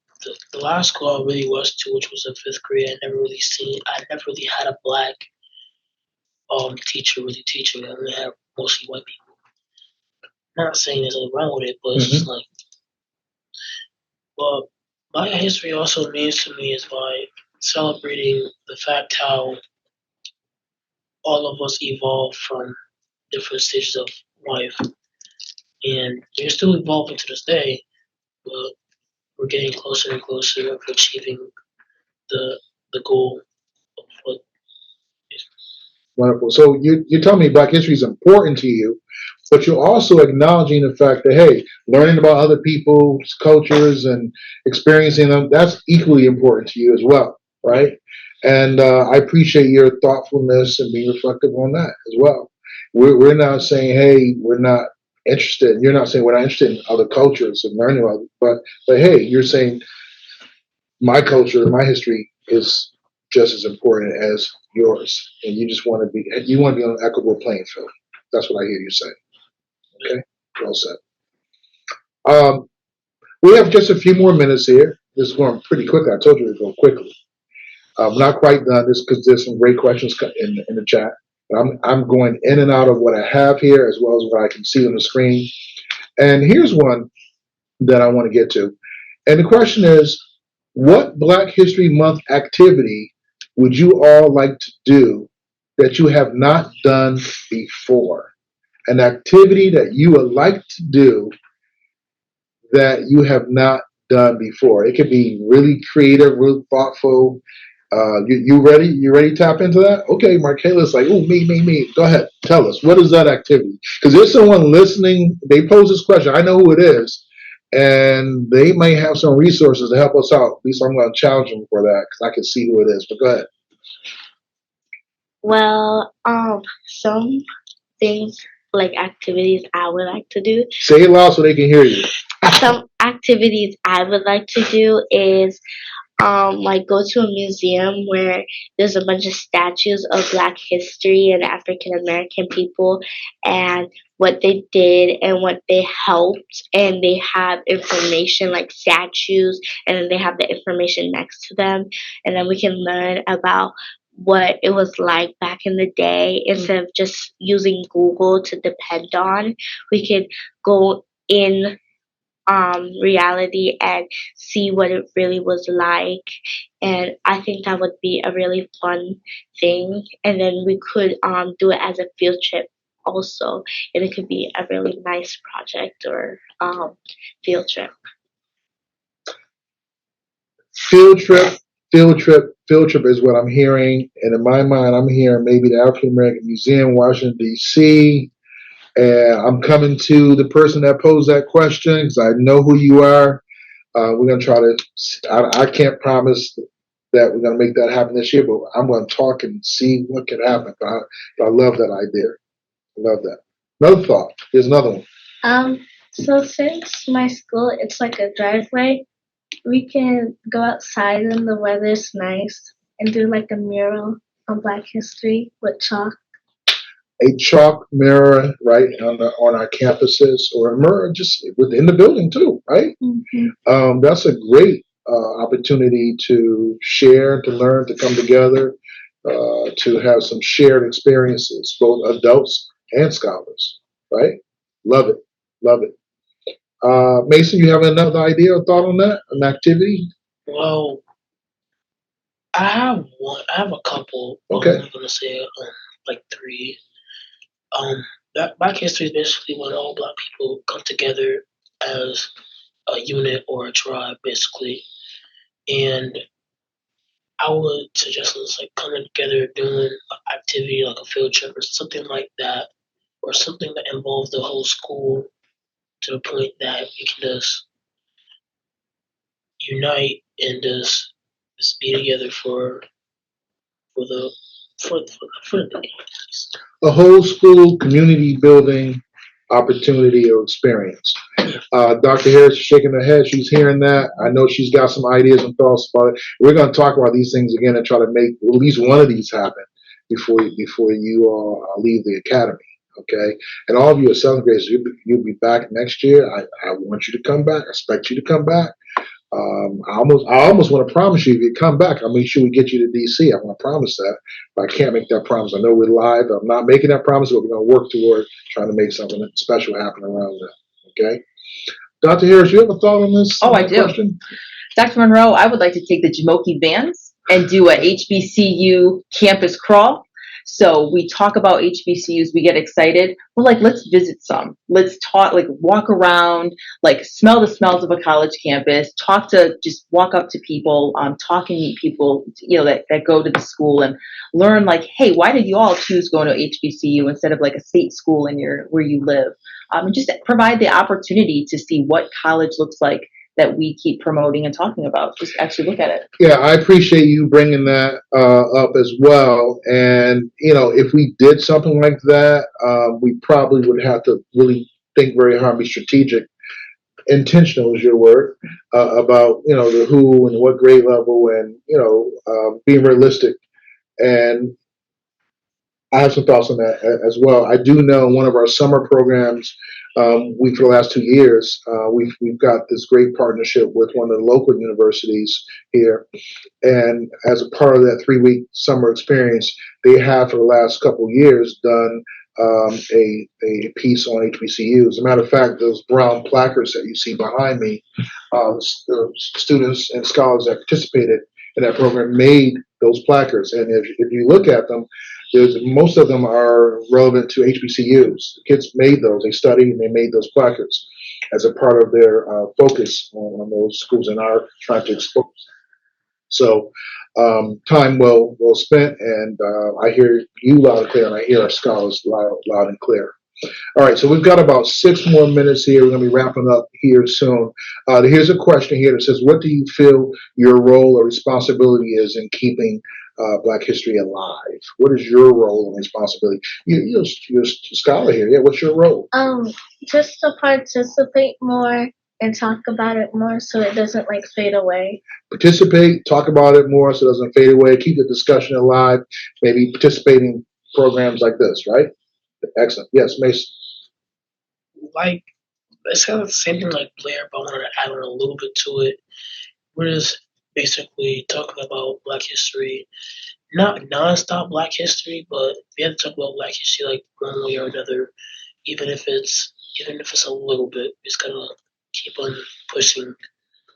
the last school I really was to, which was in fifth grade, I never really had a black teacher really teaching. I only had mostly white people. I'm not saying there's nothing wrong with it, but it's just like, well, my history also means to me is by celebrating the fact how all of us evolved from different stages of life. And we're still evolving to this day, but we're getting closer and closer of achieving the goal of what is. Wonderful. So you tell me Black History is important to you, but you're also acknowledging the fact that hey, learning about other people's cultures and experiencing them, that's equally important to you as well, right? And I appreciate your thoughtfulness and being reflective on that as well. We're not saying hey, we're not interested. You're not saying we're not interested in other cultures and learning about it, but hey, you're saying my culture, my history is just as important as yours, and you want to be on an equitable playing field. That's what I hear you say. Okay, well said. Um, we have just a few more minutes here. This is going pretty quickly. I told you to go quickly. Not quite done this because there's some great questions in the chat. I'm going in and out of what I have here as well as what I can see on the screen. And here's one that I want to get to. And the question is, what Black History Month activity would you all like to do that you have not done before? An activity that you would like to do that you have not done before. It could be really creative, really thoughtful. You ready? You ready to tap into that? Okay, Markayla's like, oh, me. Go ahead. Tell us. What is that activity? Because there's someone listening. They pose this question. I know who it is. And they may have some resources to help us out. At least I'm going to challenge them for that because I can see who it is. But go ahead. Well, some things like activities I would like to do. Say it loud so they can hear you. Some activities I would like to do is like go to a museum where there's a bunch of statues of Black history and African American people and what they did and what they helped, and they have information like statues, and then they have the information next to them, and then we can learn about what it was like back in the day instead of just using Google to depend on. We could go in reality and see what it really was like. And I think that would be a really fun thing. And then we could do it as a field trip also. And it could be a really nice project or field trip. Field trip is what I'm hearing. And in my mind, I'm hearing maybe the African American Museum, Washington, D.C. And I'm coming to the person that posed that question because I know who you are. We're going to try to, I can't promise that we're going to make that happen this year, but I'm going to talk and see what can happen. But I love that idea. I love that. Another thought. Here's another one. So since my school, it's like a driveway, we can go outside and the weather's nice and do like a mural on Black history with chalk. A chalk mirror, right, on our campuses, or a mirror just within the building too, right? Mm-hmm. That's a great opportunity to share, to learn, to come together, to have some shared experiences, both adults and scholars, right? Love it, love it. Mason, you have another idea or thought on that? An activity? Well, I have one. I have a couple. Okay. I'm gonna say like three. That Black History is basically when all Black people come together as a unit or a tribe, basically. And I would suggest us like coming together, doing an activity like a field trip or something like that, or something that involves the whole school to the point that we can just unite and just be together for the for the day. A whole school community building opportunity or experience. Dr. Harris is shaking her head. She's hearing that. I know she's got some ideas and thoughts about it. We're going to talk about these things again and try to make at least one of these happen before you all leave the academy. Okay, and all of you are seventh graders, you'll be back next year. I want you to come back. I expect you to come back. I almost want to promise you if you come back, I'll make sure we get you to DC. I want to promise that, but I can't make that promise. I know we're live. I'm not making that promise, but we're going to work toward trying to make something special happen around that. Okay, Dr. Harris, you have a thought on this? Oh, I do. Question? Dr. Monroe, I would like to take the Jamoki vans and do a HBCU campus crawl. So we talk about HBCUs, we get excited. We're like, let's visit some. Let's talk, like walk around, like smell the smells of a college campus, just walk up to people, talk and meet people, that go to the school and learn like, hey, why did you all choose going to HBCU instead of like a state school where you live? And just provide the opportunity to see what college looks like that we keep promoting and talking about. Just actually look at it. Yeah, I appreciate you bringing that up as well. And, if we did something like that, we probably would have to really think very hard, be strategic. Intentional is your word, about, the who and what grade level and, being realistic. And I have some thoughts on that as well. I do know one of our summer programs we for the last 2 years, we've got this great partnership with one of the local universities here, and as a part of that 3 week summer experience, they have for the last couple of years done a piece on HBCUs. As a matter of fact, those brown placards that you see behind me, the students and scholars that participated in that program made those placards. And if you look at them, most of them are relevant to HBCUs. The kids made those, they studied and they made those placards as a part of their focus on those schools and are trying to expose. So time well spent, and I hear you loud and clear, and I hear our scholars loud and clear. All right, so we've got about 6 more minutes here. We're going to be wrapping up here soon. Here's a question here that says, what do you feel your role or responsibility is in keeping Black history alive? What is your role and responsibility? You're a scholar here. Yeah, what's your role? Just to participate more and talk about it more so it doesn't like fade away. Participate, talk about it more so it doesn't fade away, keep the discussion alive, maybe participate in programs like this, right? Excellent. Yes, Mason. Like, it's kind of the same thing like Blair, but I wanted to add on a little bit to it. We're just basically talking about Black history, not non-stop Black history, but we have to talk about Black history like one way or another, even if it's a little bit. We just gotta keep on pushing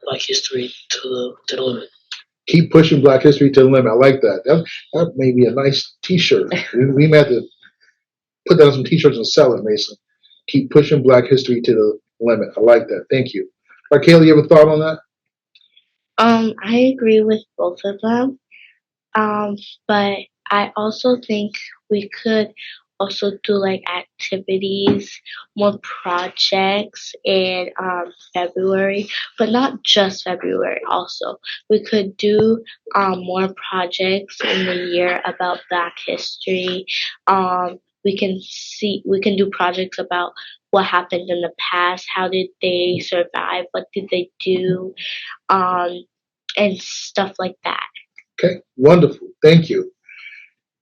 Black history to the limit. Keep pushing Black history to the limit. I like that. That may be a nice T-shirt. We may have to put that on some T-shirts and sell it, Mason. Keep pushing Black history to the limit. I like that. Thank you. Kayla, you have a thought on that? I agree with both of them. But I also think we could also do like activities, more projects in February, but not just February. Also, we could do more projects in the year about Black history. We can do projects about what happened in the past, how did they survive, what did they do, and stuff like that. Okay, wonderful. Thank you.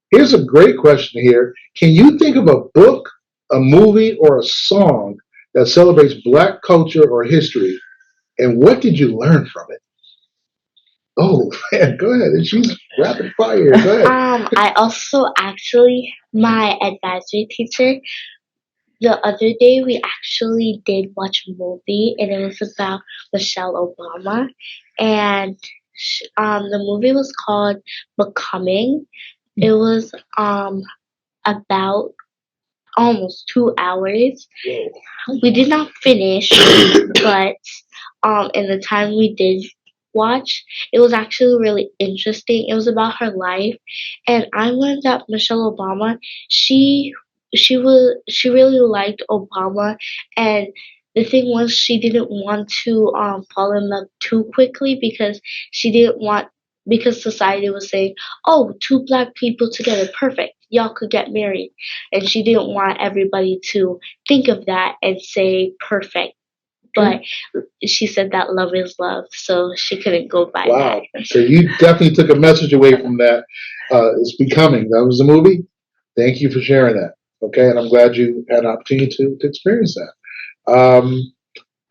Here's a great question here. Can you think of a book, a movie, or a song that celebrates Black culture or history, and what did you learn from it? Oh, man, go ahead. She's rapid fire. Go ahead. I also actually, my advisory teacher, the other day we actually did watch a movie and it was about Michelle Obama. And the movie was called Becoming. It was about almost 2 hours. We did not finish, but in the time we did watch, it was actually really interesting. It was about her life, and I learned that Michelle Obama, she really liked Obama, and the thing was she didn't want to fall in love too quickly because she didn't want because society was saying, "Oh, two black people together, perfect. Y'all could get married." And she didn't want everybody to think of that and say perfect. But she said that love is love, so she couldn't go by Wow. that. So you definitely took a message away from that. It's Becoming. That was the movie. Thank you for sharing that. Okay, and I'm glad you had an opportunity to experience that.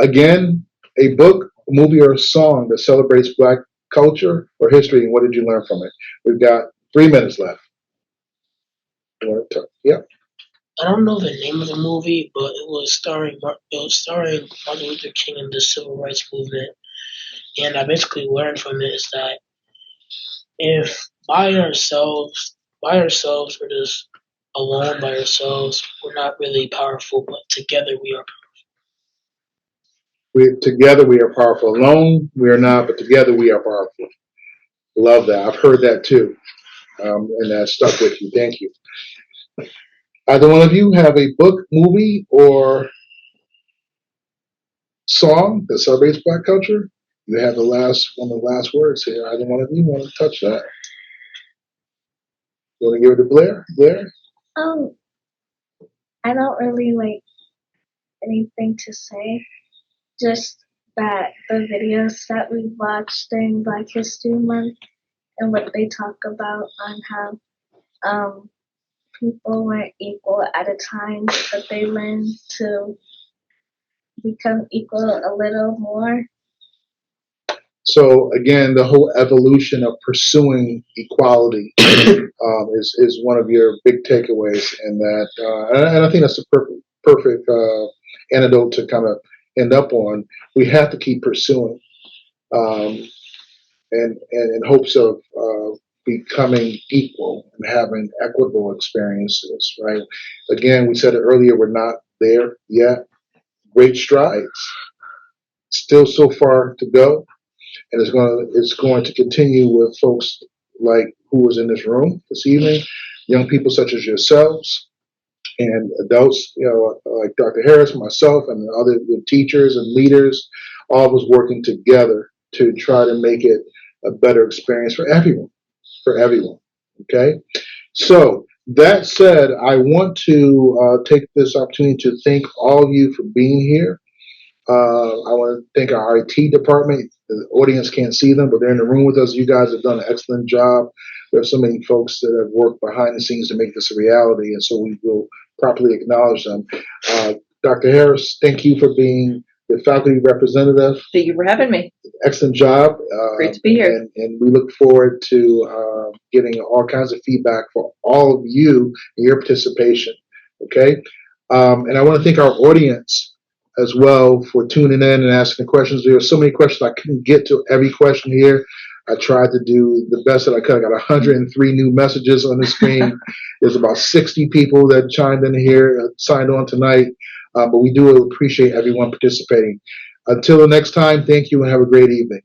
Again, a book, a movie, or a song that celebrates Black culture or history, and what did you learn from it? We've got 3 minutes left. Yep. I don't know the name of the movie, but it was starring Martin Luther King and the Civil Rights Movement. And I basically learned from it is that if by ourselves, we're just alone by ourselves, we're not really powerful, but together we are. Together we are powerful. Alone we are not, but together we are powerful. Love that. I've heard that too, and that stuck with you. Thank you. Either one of you have a book, movie, or song that celebrates Black culture? You have one of the last words here. Either one of you want to touch that? You want to give it to Blair? Blair? I don't really like anything to say. Just that the videos that we watched during Black History Month and what they talk about on how people weren't equal at a time, but they learned to become equal a little more. So again, the whole evolution of pursuing equality is one of your big takeaways, and and I think that's a perfect antidote to kind of end up on. We have to keep pursuing, um, and in hopes of becoming equal and having equitable experiences. Right? Again, we said it earlier, we're not there yet. Great strides, still so far to go, and it's going to continue with folks like who was in this room this evening, young people such as yourselves, and adults, like Dr. Harris, myself, and the other the teachers and leaders, all of us working together to try to make it a better experience for everyone. For everyone. Okay. So that said, I want to take this opportunity to thank all of you for being here. I want to thank our IT department. The audience can't see them, but they're in the room with us. You guys have done an excellent job. We have so many folks that have worked behind the scenes to make this a reality, and so we will properly acknowledge them. Dr. Harris, thank you for being the faculty representative. Thank you for having me. Excellent job. Great to be here. And we look forward to getting all kinds of feedback for all of you and your participation. Okay. And I want to thank our audience as well for tuning in and asking questions. There are so many questions. I couldn't get to every question here. I tried to do the best that I could. I got 103 new messages on the screen. There's about 60 people that chimed in here, signed on tonight. But we do appreciate everyone participating. Until the next time, thank you and have a great evening.